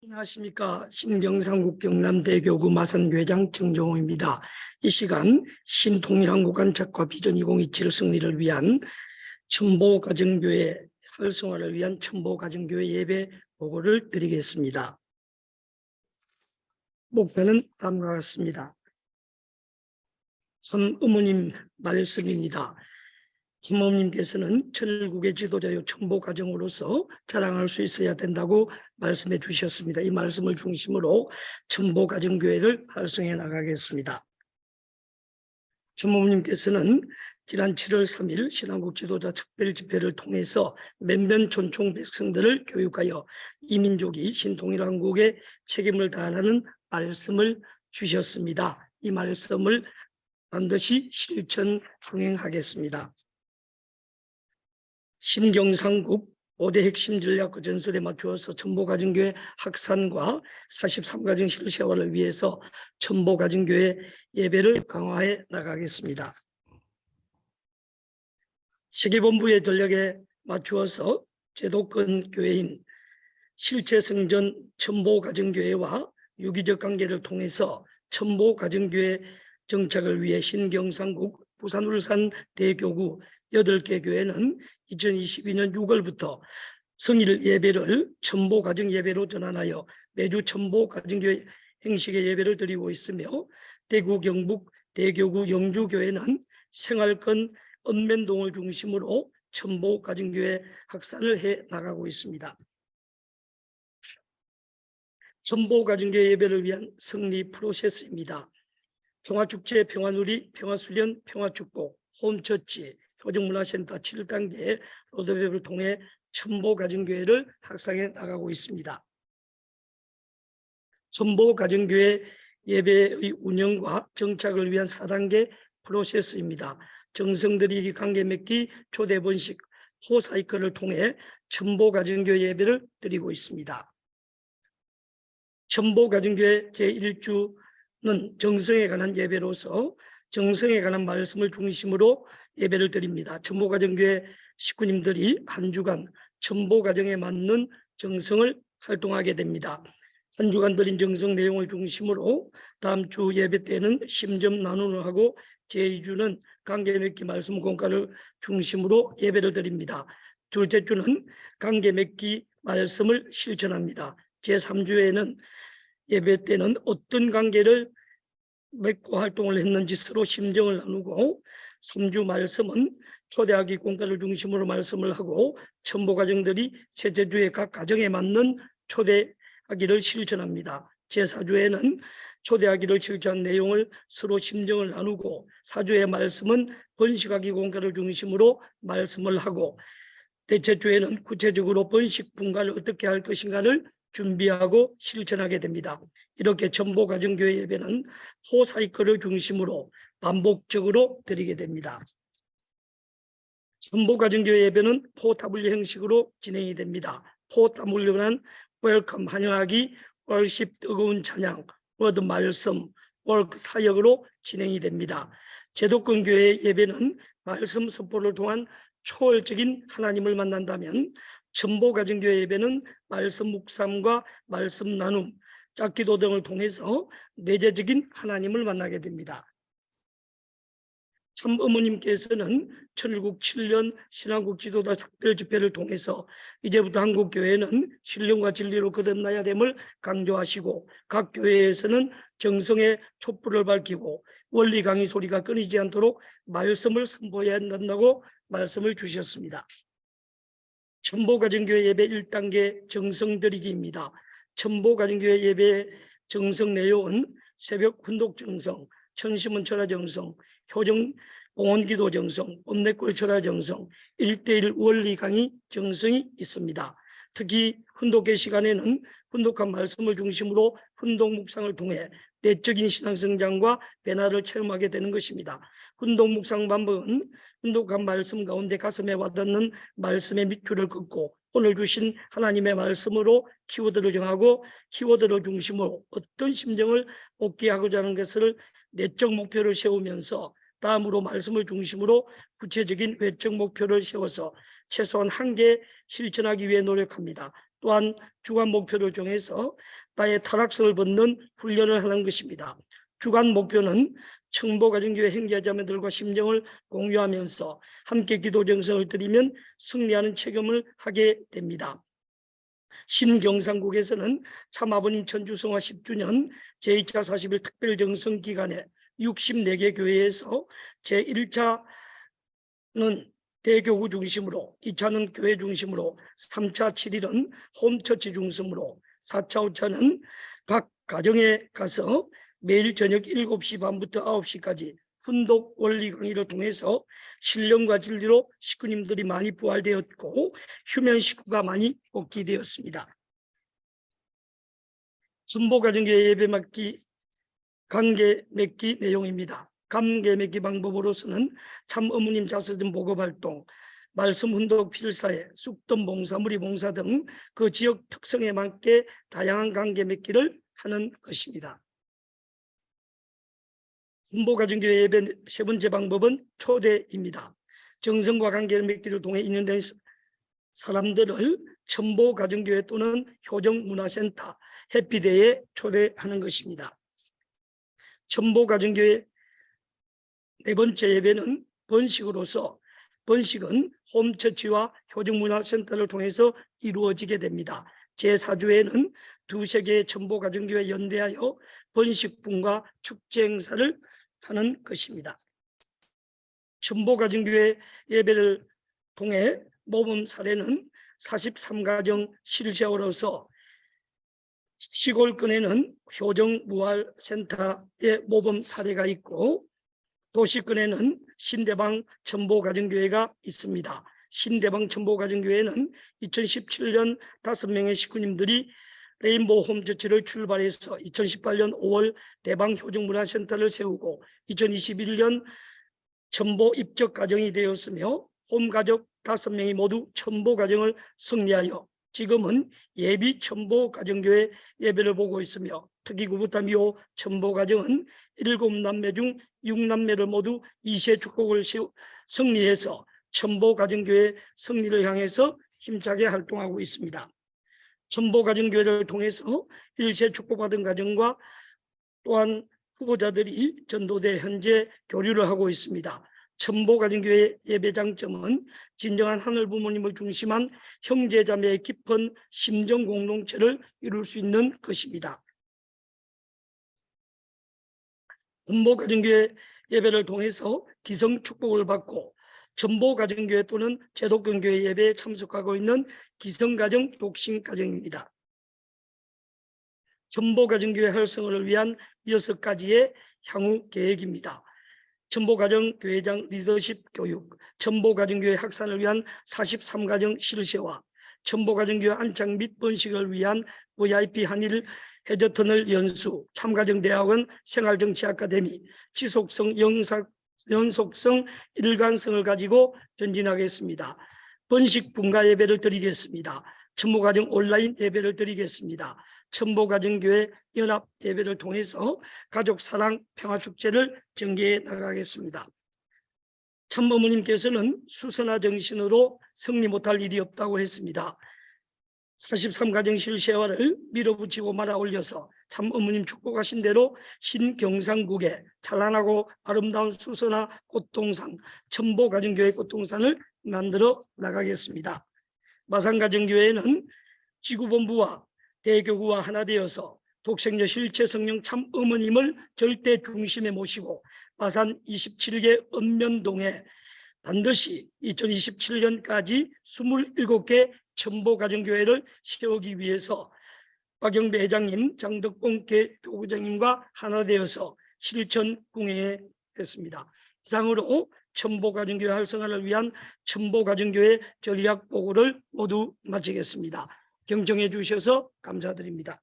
안녕하십니까. 신경상국 경남대교구 마산교회장 정정호입니다. 이 시간 신통일한국안 작화 비전 2027 승리를 위한 첨보가정교회 활성화를 위한 첨보가정교회 예배 보고를 드리겠습니다. 목표는 다음과 같습니다. 참 어머님 말씀입니다. 김어머님께서는 천일국의 지도자요 첨보가정으로서 자랑할 수 있어야 된다고 말씀해 주셨습니다. 이 말씀을 중심으로 첨보가정교회를 활성해 나가겠습니다. 김어머님께서는 지난 7월 3일 신한국 지도자 특별집회를 통해서 몇몇 존총 백성들을 교육하여 이민족이 신통일한국에 책임을 다하는 말씀을 주셨습니다. 이 말씀을 반드시 실천 흥행하겠습니다. 신경상국 5대 핵심 전략 전술에 맞추어서 첨보가정교회 확산과 43가정 실생활을 위해서 첨보가정교회 예배를 강화해 나가겠습니다. 세계본부의 전략에 맞추어서 제도권 교회인 실체성전 첨보가정교회와 유기적 관계를 통해서 첨보가정교회 정착을 위해 신경상국 부산 울산 대교구 8개 교회는 2022년 6월부터 성일 예배를 첨보가정 예배로 전환하여 매주 첨보가정교회 행식의 예배를 드리고 있으며 대구 경북 대교구 영주교회는 생활권 읍면동을 중심으로 첨보가정교회 확산을 해 나가고 있습니다. 첨보가정교회 예배를 위한 승리 프로세스입니다. 평화축제, 평화누리, 평화수련, 평화축복, 홈처치, 효정문화센터 7단계 로드맵을 통해 첨보가정교회를 확산해 나가고 있습니다. 첨보가정교회 예배의 운영과 정착을 위한 4단계 프로세스입니다. 정성들이기 관계 맺기 초대 번식 호사이클을 통해 첨보가정교회 예배를 드리고 있습니다. 첨보가정교회 제1주는 정성에 관한 예배로서 정성에 관한 말씀을 중심으로 예배를 드립니다. 첨보가정교회 식구님들이 한 주간 첨보가정에 맞는 정성을 활동하게 됩니다. 한 주간 드린 정성 내용을 중심으로 다음 주 예배 때는 심점 나눔을 하고 제2주는 관계 맺기 말씀 공과를 중심으로 예배를 드립니다. 둘째 주는 관계 맺기 말씀을 실천합니다. 제3주에는 예배 때는 어떤 관계를 맺고 활동을 했는지 서로 심정을 나누고 3주 말씀은 초대하기 공과를 중심으로 말씀을 하고 첨보가정들이 셋째 주에 각 가정에 맞는 초대하기를 실천합니다. 제4주에는 초대하기를 실천한 내용을 서로 심정을 나누고 4주의 말씀은 번식하기 공과를 중심으로 말씀을 하고 넷째 주에는 구체적으로 번식 분과를 어떻게 할 것인가를 준비하고 실천하게 됩니다. 이렇게 첨보가정교회 예배는 호사이클을 중심으로 반복적으로 드리게 됩니다. 첨보가정교회 예배는 포W 형식으로 진행이 됩니다. 포W는 웰컴 환영하기, 월십 뜨거운 찬양, 워드 말씀, 월크 사역으로 진행이 됩니다. 제도권 교회 예배는 말씀 선포를 통한 초월적인 하나님을 만난다면 첨보가정교회 예배는 말씀 묵상과 말씀 나눔, 짝기도 등을 통해서 내재적인 하나님을 만나게 됩니다. 참 어머님께서는 1907년 신한국 지도자 특별집회를 통해서 이제부터 한국교회는 신령과 진리로 거듭나야 됨을 강조하시고 각 교회에서는 정성의 촛불을 밝히고 원리 강의 소리가 끊이지 않도록 말씀을 선포해야 한다고 말씀을 주셨습니다. 첨보가정교회 예배 1단계 정성드리기입니다. 첨보가정교회 예배 정성 내용은 새벽 훈독 정성, 천심은 철야 정성, 효정 봉헌기도 정성, 엄내골 철야 정성, 1:1 원리 강의 정성이 있습니다. 특히 훈독회 시간에는 훈독한 말씀을 중심으로 훈독 묵상을 통해 내적인 신앙성장과 변화를 체험하게 되는 것입니다. 훈독 묵상 방법은 훈독한 말씀 가운데 가슴에 와닿는 말씀의 밑줄을 긋고 오늘 주신 하나님의 말씀으로 키워드를 정하고 키워드를 중심으로 어떤 심정을 얻게하고자 하는 것을 내적 목표를 세우면서 다음으로 말씀을 중심으로 구체적인 외적 목표를 세워서 최소한 1개 실천하기 위해 노력합니다. 또한 주간 목표를 정해서 나의 타락성을 벗는 훈련을 하는 것입니다. 주간 목표는 청보가정교회 형제자매들과 심정을 공유하면서 함께 기도 정성을 드리면 승리하는 체험을 하게 됩니다. 신경상국에서는 참아버님 천주성화 10주년 제2차 40일 특별정성 기간에 64개 교회에서 제1차는 대교구 중심으로, 2차는 교회 중심으로, 3차 7일은 홈처치 중심으로, 4차 5차는 각 가정에 가서 매일 저녁 7시 반부터 9시까지 훈독 원리 강의를 통해서 신령과 진리로 식구님들이 많이 부활되었고 휴면 식구가 많이 복귀되었습니다. 전보가정교회 예배 맡기 관계 맺기 내용입니다. 관계 맺기 방법으로서는 참 어머님 자서전 보급활동, 말씀 훈독 필사회, 쑥덤 봉사, 무리 봉사 등 그 지역 특성에 맞게 다양한 관계 맺기를 하는 것입니다. 전보가정교회 예배 세 번째 방법은 초대입니다. 정성과 관계를 맺기를 통해 인연된 사람들을 전보가정교회 또는 효정문화센터, 해피데이에 초대하는 것입니다. 전보가정교회 네 번째 예배는 번식으로서, 번식은 홈처치와 효정문화센터를 통해서 이루어지게 됩니다. 제4주에는 두세 개의 전보가정교회 연대하여 번식분과 축제 행사를 하는 것입니다. 전보가정교회 예배를 통해 모범 사례는 43가정 실세월로서 시골권에는 효정무활센터의 모범 사례가 있고 도시권에는 신대방 전보가정교회가 있습니다. 신대방 전보가정교회는 2017년 5명의 식구님들이 레인보우 홈처치를 출발해서 2018년 5월 대방 효정문화센터를 세우고 2021년 전보 입적 가정이 되었으며 홈가족 5명이 모두 전보가정을 승리하여 지금은 예비 전보가정교회 예배를 보고 있으며 특히 구부타미호 전보가정은 7남매 중 6남매를 모두 2세 축복을 승리해서 전보가정교회 승리를 향해서 힘차게 활동하고 있습니다. 전보가정교회를 통해서 1세 축복받은 가정과 또한 후보자들이 전도대 현재 교류를 하고 있습니다. 전보가정교회 예배 장점은 진정한 하늘 부모님을 중심한 형제자매의 깊은 심정 공동체를 이룰 수 있는 것입니다. 전보가정교회 예배를 통해서 기성 축복을 받고 전보가정교회 또는 제독경교회 예배에 참석하고 있는 기성가정 독신가정입니다. 전보가정교회 활성화를 위한 6가지의 향후 계획입니다. 전보가정교회장 리더십 교육, 전보가정교회 확산을 위한 43가정 실세와 전보가정교회 안착 및 번식을 위한 VIP 한일 해저터널 연수, 참가정대학원 생활정치 아카데미, 지속성 연속성 일관성을 가지고 전진하겠습니다. 번식 분가 예배를 드리겠습니다. 전보가정 온라인 예배를 드리겠습니다. 전보가정교회 연합 예배를 통해서 가족 사랑 평화축제를 전개해 나가겠습니다. 참어머님께서는 수선화 정신으로 승리 못할 일이 없다고 했습니다. 43가정 실세화를 밀어붙이고 말아 올려서 참어머님 축복하신 대로 신경상국에 찬란하고 아름다운 수선화 꽃동산, 전보가정교회 꽃동산을 만들어 나가겠습니다. 마산가정교회는 지구본부와 대교구와 하나 되어서 독생녀 실체 성령 참 어머님을 절대 중심에 모시고 마산 27개 읍면동에 반드시 2027년까지 27개 전보가정교회를 세우기 위해서 박영배 회장님, 장덕봉 교구장님과 하나 되어서 실천 공회에 했습니다. 이상으로 전보가정교회 활성화를 위한 전보가정교회 전략 보고를 모두 마치겠습니다. 경청해 주셔서 감사드립니다.